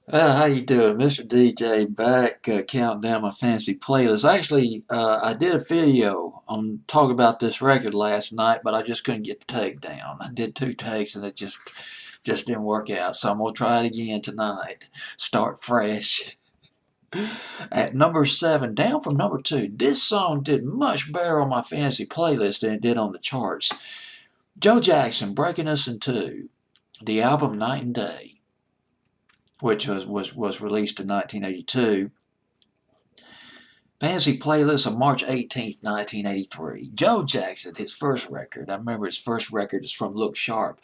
How you doing? Mr. DJ back counting down my fancy playlist. Actually, I did a video on talk about this record last night, but I just couldn't get the take down. I did two takes and it just didn't work out. So I'm gonna try it again tonight. Start fresh. At number seven, down from number two. This song did much better on my fancy playlist than it did on the charts. Joe Jackson, Breaking Us in Two. The album Night and Day, which was released in 1982. Fancy playlist of March 18th, 1983. Joe Jackson, his first record. I remember his first record is from Look Sharp.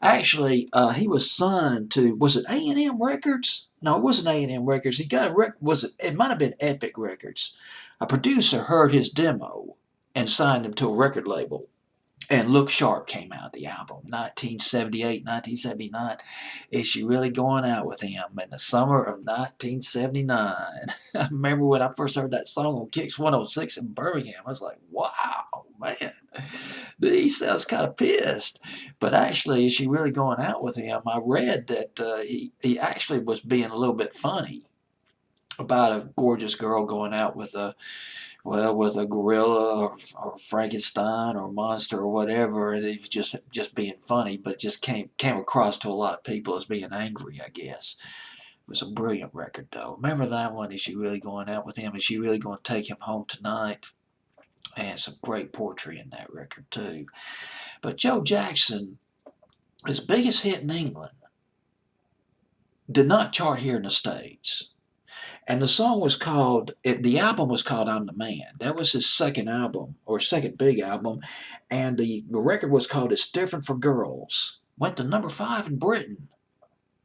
Actually, he was signed to, was it A&M Records? No, it wasn't A&M Records. He got a record, was it might have been Epic Records. A producer heard his demo and signed him to a record label. And Look Sharp came out, the album, 1978, 1979. Is She Really Going Out With Him? In the summer of 1979. I remember when I first heard that song on Kicks 106 in Birmingham. I was like, wow, man, he sounds kind of pissed. But actually, Is She Really Going Out With Him? I read that he actually was being a little bit funny about a gorgeous girl going out with with a gorilla or Frankenstein or monster or whatever, and he was just being funny, but it just came across to a lot of people as being angry, I guess. It was a brilliant record, though. Remember that one? Is She Really Going Out With Him? Is She Really Going to Take Him Home Tonight? And some great poetry in that record, too. But Joe Jackson, his biggest hit in England, did not chart here in the States. And the song was called, the album was called I'm the Man. That was his second album, or second big album. And the record was called It's Different for Girls. Went to number 5 in Britain.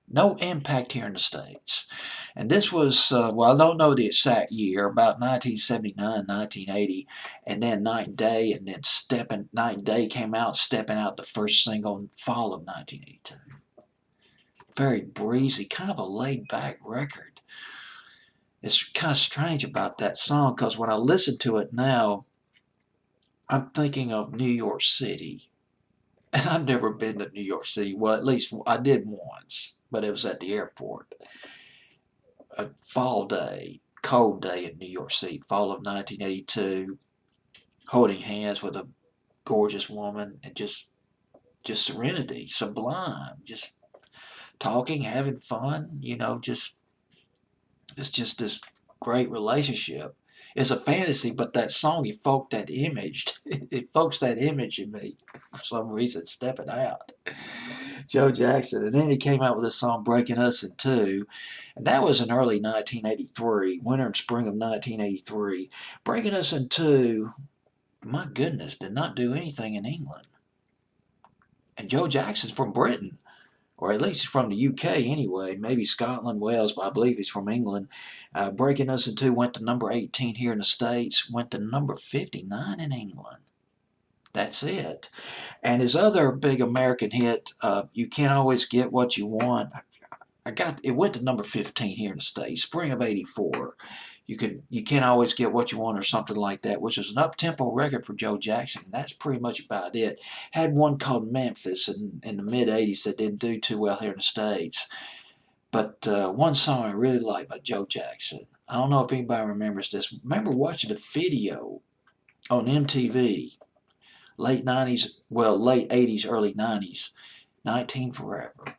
No impact here in the States. And this was, well, I don't know the exact year, about 1979, 1980. And then Night and Day, and then Night and Day came out, stepping out the first single in fall of 1982. Very breezy, kind of a laid back record. It's kind of strange about that song because when I listen to it now, I'm thinking of New York City. And I've never been to New York City. Well, at least I did once, but it was at the airport. A fall day, cold day in New York City, fall of 1982, holding hands with a gorgeous woman and just serenity, sublime, just talking, having fun, just it's just this great relationship. It's a fantasy, but that song evoked that image. It evokes that image in me for some reason, stepping out. Joe Jackson. And then he came out with a song, Breaking Us in Two. And that was in early 1983, winter and spring of 1983. Breaking Us in Two, my goodness, did not do anything in England. And Joe Jackson's from Britain, or at least from the UK anyway, maybe Scotland, Wales, but I believe he's from England. Breaking Us in Two went to number 18 here in the States, went to number 59 in England. That's it. And his other big American hit, You Can't Always Get What You Want, it went to number 15 here in the States, spring of '84. You can't always get what you want or something like that, which is an up-tempo record for Joe Jackson. That's pretty much about it. Had one called Memphis in the mid-'80s that didn't do too well here in the States. But one song I really like by Joe Jackson. I don't know if anybody remembers this. Remember watching the video on MTV, late '90s, well, late '80s, early '90s, 19 Forever.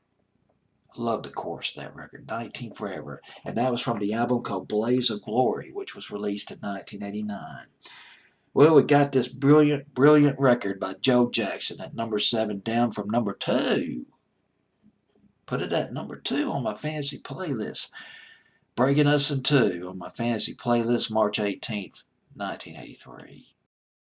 Love the chorus of that record, 19 Forever. And that was from the album called Blaze of Glory, which was released in 1989. Well, we got this brilliant, brilliant record by Joe Jackson at number 7, down from number 2. Put it at number 2 on my fantasy playlist. Breaking Us in Two on my fantasy playlist, March 18th, 1983.